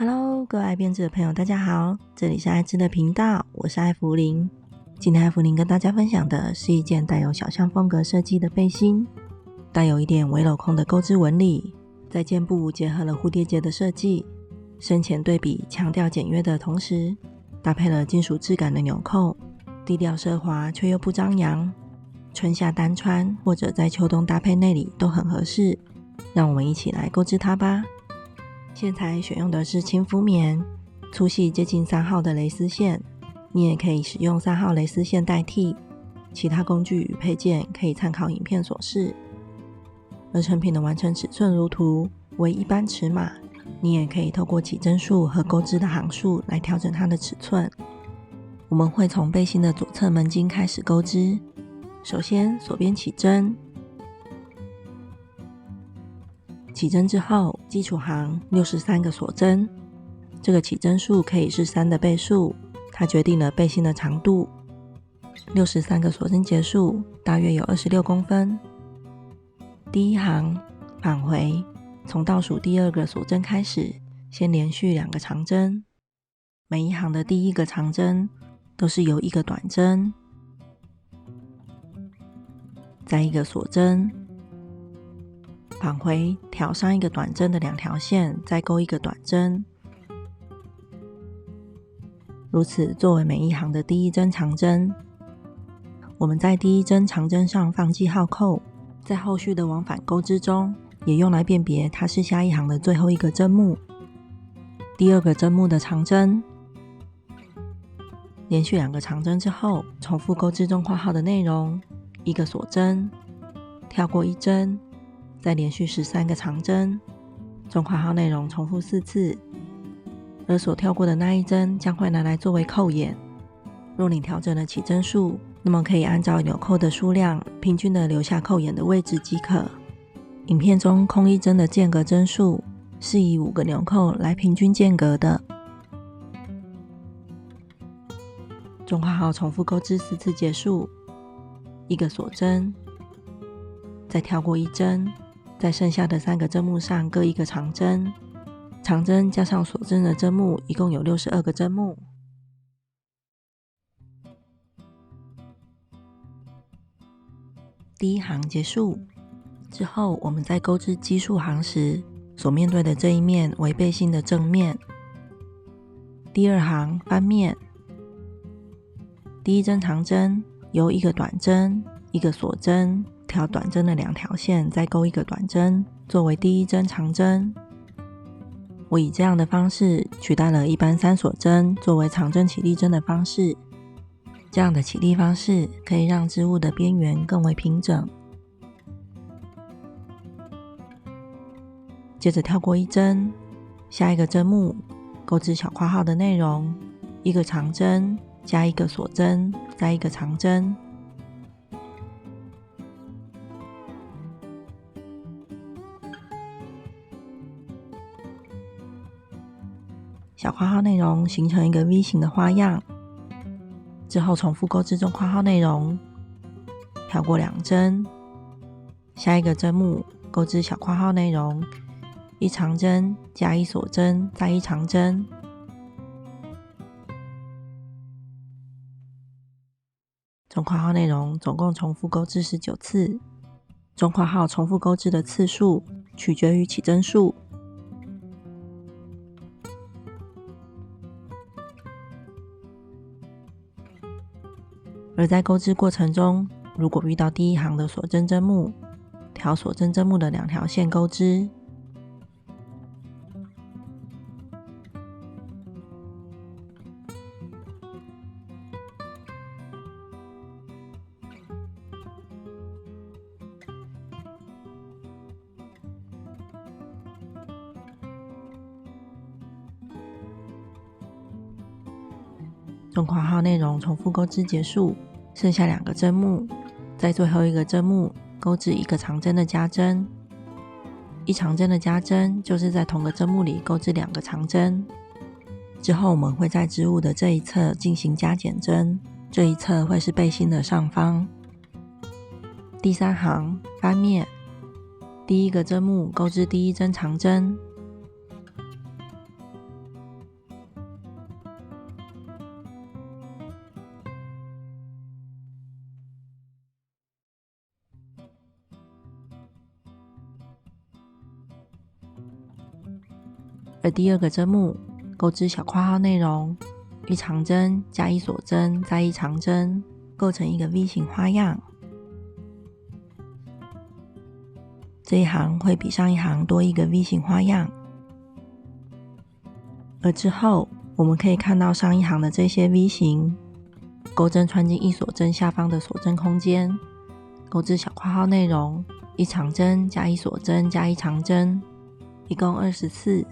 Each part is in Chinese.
Hello，各位爱编织的朋友，大家好，这里是爱织的频道，我是艾芙琳。今天艾芙琳跟大家分享的是一件带有小象风格设计的背心，带有一点微镂空的钩织纹理，在肩部结合了蝴蝶结的设计，深浅对比强调简约的同时，搭配了金属质感的纽扣，低调奢华却又不张扬，春夏单穿或者在秋冬搭配内里都很合适。让我们一起来钩织它吧。线材选用的是轻肤棉，粗细接近3号的蕾丝线，你也可以使用3号蕾丝线代替，其他工具与配件可以参考影片所示。而成品的完成尺寸如图，为一般尺码，你也可以透过起针数和钩织的行数来调整它的尺寸。我们会从背心的左侧门襟开始钩织，首先左边起针，起针之后，基础行63个锁针，这个起针数可以是3的倍数，它决定了背心的长度。63个锁针结束，大约有26公分。第一行返回，从倒数第2个锁针开始，先连续2个长针，每一行的第1个长针都是由1个短针，再1个锁针，返回调上1个短针的2条线，再钩1个短针，如此作为每一行的第1针长针。我们在第1针长针上放记号扣，在后续的往返钩织中也用来辨别它是下一行的最后1个针目。第2个针目的长针，连续2个长针之后，重复钩织中括号的内容，1个锁针，跳过1针，再连续13个长针，中括号内容重复4次，而所跳过的那一针将会拿来作为扣眼。若你调整了起针数，那么可以按照纽扣的数量平均的留下扣眼的位置即可。影片中空1针的间隔针数是以5个纽扣来平均间隔的。中括号重复钩织4次结束，1个锁针，再跳过1针，在剩下的3个针目上各1个长针，长针加上锁针的针目一共有62个针目。第一行结束之后，我们在钩织奇数行时，所面对的这一面为背心的正面。第2行翻面，第1针长针由1个短针、1个锁针调短针的2条线，再钩1个短针作为第1针长针。我以这样的方式取代了一般3锁针作为长针起立针的方式，这样的起立方式可以让织物的边缘更为平整。接着跳过1针，下一个针目钩织小括号的内容，1个长针加1个锁针，再1个长针。小括号内容形成一个 V 型的花样，之后重复钩织中括号内容，跳过2针，下一个针目钩织小括号内容，1长针加1锁针，再1长针。中括号内容总共重复钩织19次，中括号重复钩织的次数取决于起针数。而在钩织过程中，如果遇到第1行的锁针针目，调锁针针目的2条线钩织。中括号内容重复钩织结束，剩下2个针目，在最后1个针目钩织1个长针的加针。1长针的加针就是在同个针目里钩织2个长针。之后我们会在织物的这一侧进行加减针，这一侧会是背心的上方。第3行翻面，第1个针目钩织第1针长针，而第二个针目钩织小括号内容，一长针加一锁针再一长针，构成一个 V 型花样。这一行会比上一行多一个 V 型花样，而之后我们可以看到上一行的这些 V 型，钩针穿进一锁针下方的锁针空间，钩织小括号内容，一长针加一锁针加一长针，一共24。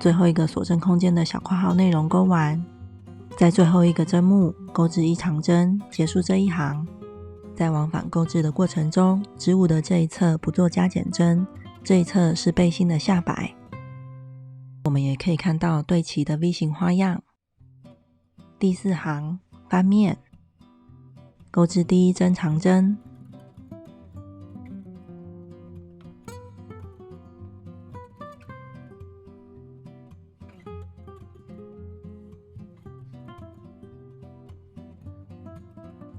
最后一个锁针空间的小括号内容钩完，在最后一个针目钩织一长针，结束这一行。在往返钩织的过程中，织物的这一侧不做加减针，这一侧是背心的下摆。我们也可以看到对齐的 V 型花样。第4行翻面，钩织第一针长针，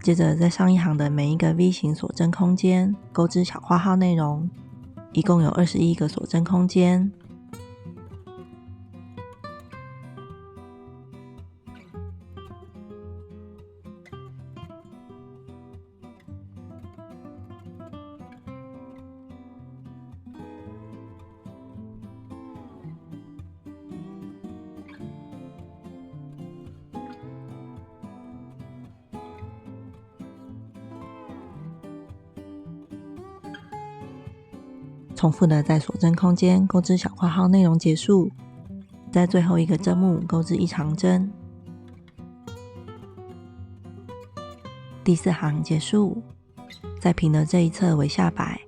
接着在上一行的每一个 V 型锁针空间钩织小括号内容，一共有21个锁针空间。重复的在锁针空间钩织小括号内容结束，在最后一个针目钩织一长针。第4行结束，在平的这一侧为下摆，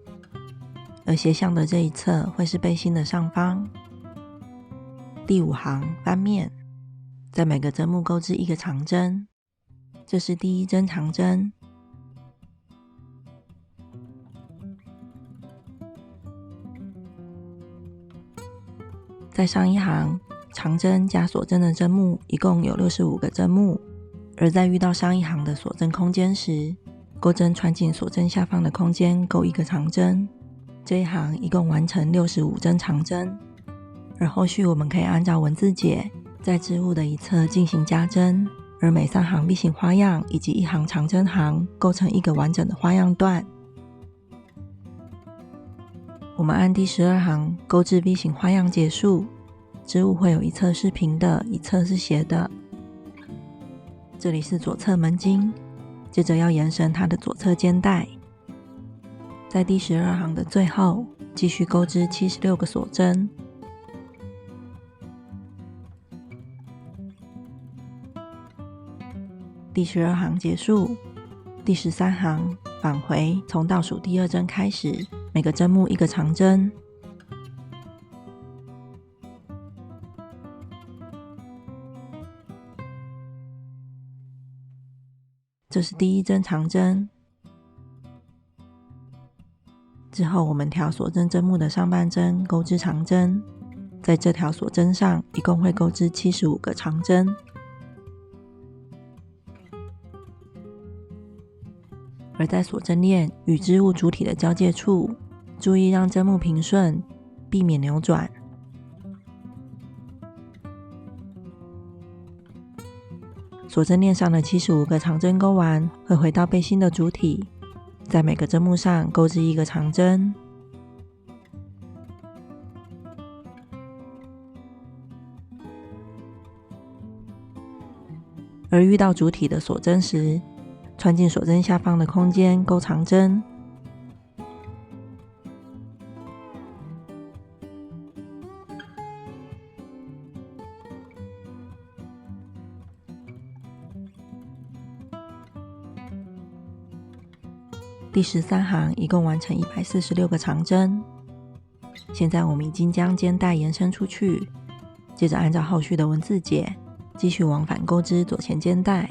而斜向的这一侧会是背心的上方。第5行翻面，在每个针目钩织一个长针，这是第一针长针。在上一行长针加锁针的针目一共有65个针目，而在遇到上一行的锁针空间时，钩针穿进锁针下方的空间钩一个长针，这一行一共完成65针长针。而后续我们可以按照文字解，在织物的一侧进行加针，而每3行 V 型花样以及一行长针行构成一个完整的花样段。我们按第12行钩织 V 型花样结束，织物会有一侧是平的，一侧是斜的。这里是左侧门襟，接着要延伸它的左侧肩带。在第12行的最后，继续钩织76个锁针。第12行结束，第13行返回，从倒数第2针开始，每个针目一个长针。这是第1针长针。之后我们调锁针针目的上半针钩织长针，在这条锁针上一共会钩织75个长针。而在锁针链与织物主体的交界处，注意让针目平顺，避免扭转。锁针链上的75个长针钩完，会回到背心的主体，在每个针目上钩织一个长针。而遇到主体的锁针时，穿进锁针下方的空间钩长针。第13行一共完成146个长针。现在我们已经将肩带延伸出去，接着按照后续的文字解，继续往返钩织左前肩带。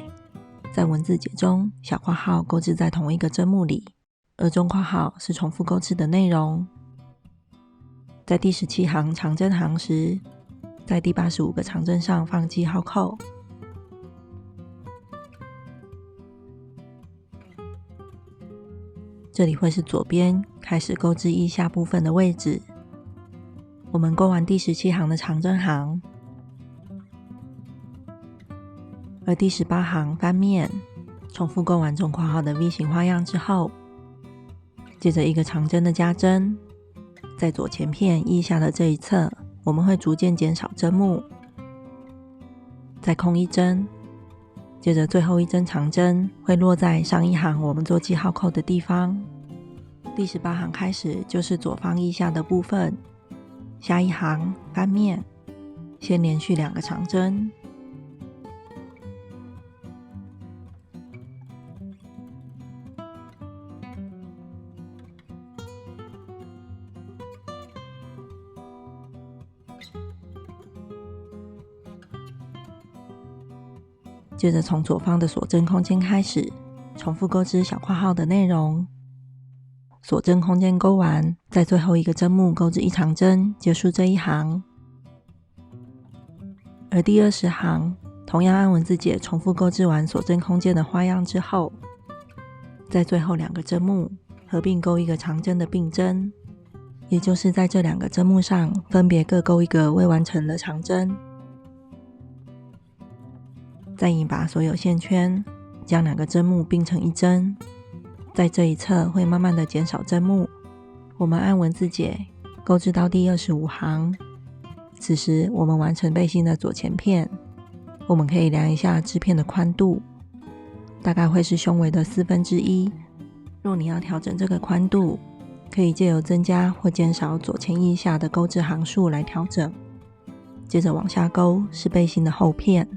在文字解中，小括号钩织在同一个针目里，而中括号是重复钩织的内容。在第17行长针行时，在第85个长针上放记号扣。这里会是左边开始钩织腋下部分的位置。我们钩完第17行的长针行，而第18行翻面，重复钩完中括号的 V 型花样之后，接着一个长针的加针，在左前片腋下的这一侧，我们会逐渐减少针目，再空一针，接着最后一针长针会落在上一行我们做记号扣的地方。第18行开始就是左方腋下的部分，下一行翻面，先连续2个长针，接着从左方的锁针空间开始，重复钩织小括号的内容。锁针空间钩完，在最后一个针目钩织一长针，结束这一行。而第20行同样按文字解重复钩织完锁针空间的花样之后，在最后2个针目合并钩一个长针的并针，也就是在这2个针目上分别各钩一个未完成的长针。再引拔所有线圈，将2个针目并成一针，在这一侧会慢慢的减少针目。我们按文字解钩织到第25行，此时我们完成背心的左前片。我们可以量一下织片的宽度，大概会是胸围的1/4。若你要调整这个宽度，可以借由增加或减少左前腋下的钩织行数来调整。接着往下钩是背心的后片，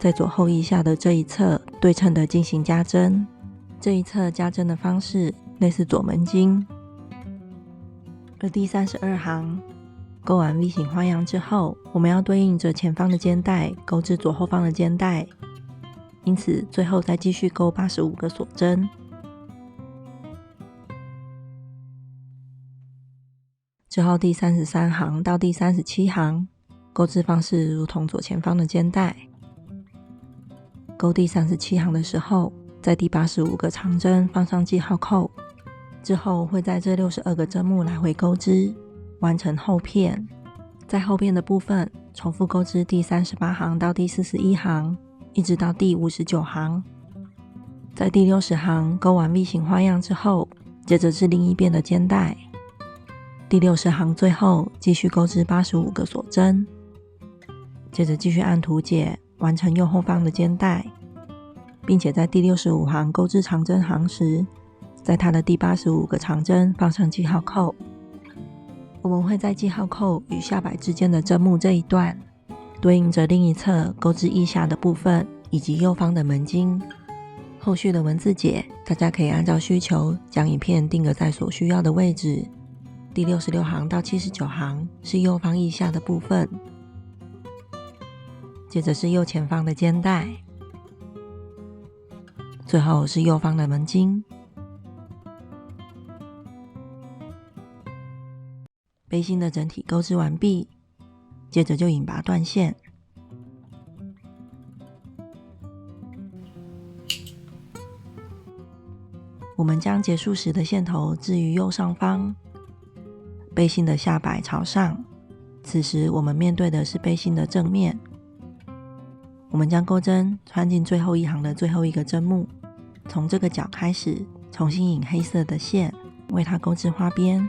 在左后腋下的这一侧对称的进行加针，这一侧加针的方式类似左门襟。而第32行钩完 V 型花样之后，我们要对应着前方的肩带钩织左后方的肩带，因此最后再继续钩85个锁针。之后第33行到第37行钩织方式如同左前方的肩带。钩第37行的时候，在第85个长针放上记号扣，之后会在这62个针目来回钩织，完成后片。在后片的部分重复钩织第38行到第41行，一直到第59行。在第60行钩完 V 型花样之后，接着是另一边的肩带。第60行最后继续钩织85个锁针，接着继续按图解完成右后方的肩带，并且在第65行钩织长针行时，在它的第85个长针放上记号扣。我们会在记号扣与下摆之间的针目这一段，对应着另一侧钩织腋下的部分以及右方的门襟。后续的文字解，大家可以按照需求将影片定格在所需要的位置。第66行到79行是右方腋下的部分，接着是右前方的肩带，最后是右方的门襟。背心的整体钩织完毕，接着就引拔断线。我们将结束时的线头置于右上方，背心的下摆朝上，此时我们面对的是背心的正面。我们将钩针穿进最后一行的最后一个针目，从这个角开始重新引黑色的线，为它钩织花边。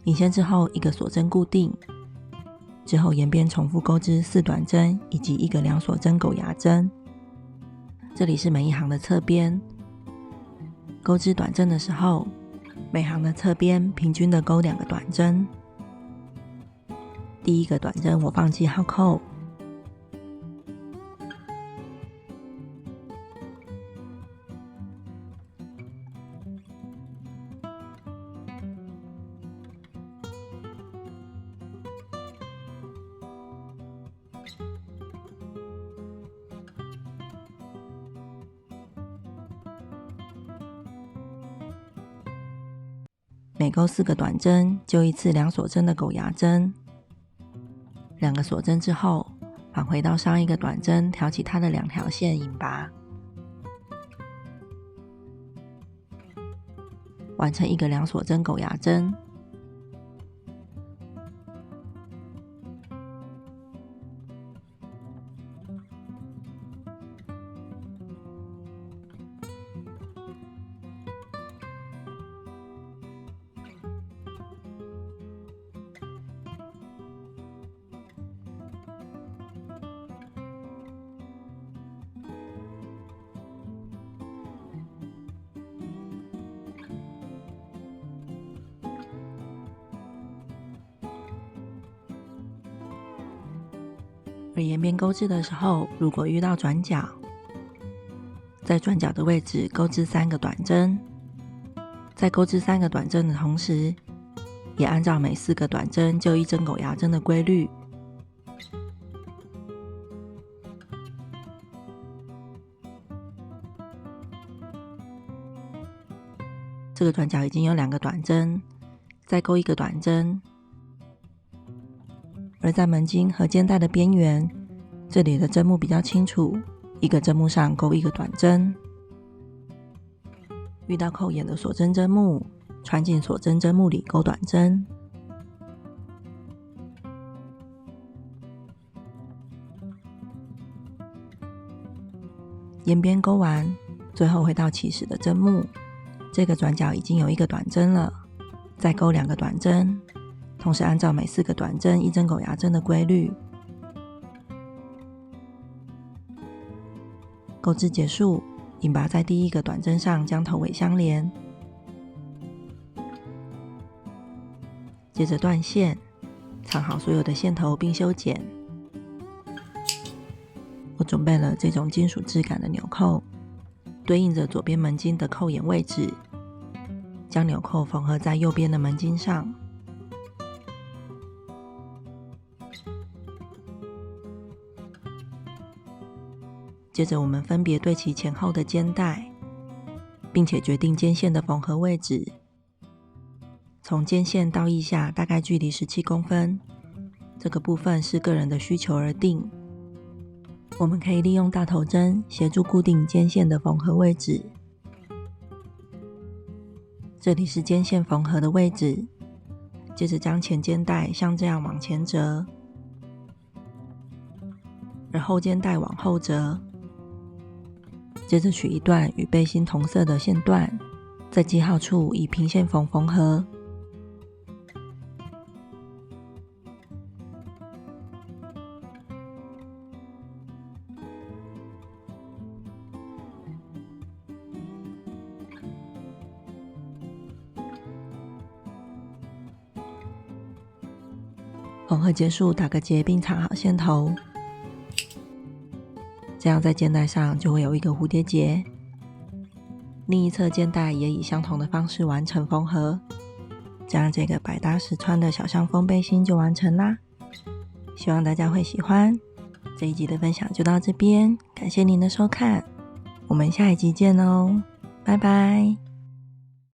引线之后一个锁针固定，之后沿边重复钩织4短针以及1个2锁针狗牙针。这里是每一行的侧边，钩织短针的时候，每行的侧边平均的钩2个短针。第一个短针我放记号扣，每钩4个短针，就一次2锁针的狗牙针。2个锁针之后，返回到上一个短针，挑起它的2条线引拔，完成一个2锁针狗牙针。而沿边钩织的时候，如果遇到转角，在转角的位置钩织3个短针，在钩织3个短针的同时，也按照每4个短针就1针狗牙针的规律，这个转角已经有2个短针，再钩1个短针。而在门襟和肩带的边缘，这里的针目比较清楚，一个针目上钩1个短针。遇到扣眼的锁针针目，穿进锁针针目里钩短针。沿边钩完，最后回到起始的针目，这个转角已经有1个短针了，再钩2个短针，同时按照每4个短针1针狗牙针的规律。钩织结束，引拔在第1个短针上将头尾相连，接着断线，藏好所有的线头并修剪。我准备了这种金属质感的纽扣，对应着左边门襟的扣眼位置，将纽扣缝合在右边的门襟上。接着我们分别对齐前后的肩带，并且决定肩线的缝合位置。从肩线到腋下大概距离17公分，这个部分视个人的需求而定。我们可以利用大头针协助固定肩线的缝合位置。这里是肩线缝合的位置，接着将前肩带像这样往前折，而后肩带往后折。接着取一段与背心同色的线段，在记号处以平线缝缝合。缝合结束，打个结并藏好线头，这样在肩带上就会有一个蝴蝶结。另一侧肩带也以相同的方式完成缝合，这样这个百搭实穿的小象风背心就完成啦。希望大家会喜欢。这一集的分享就到这边，感谢您的收看，我们下一集见哦，拜拜。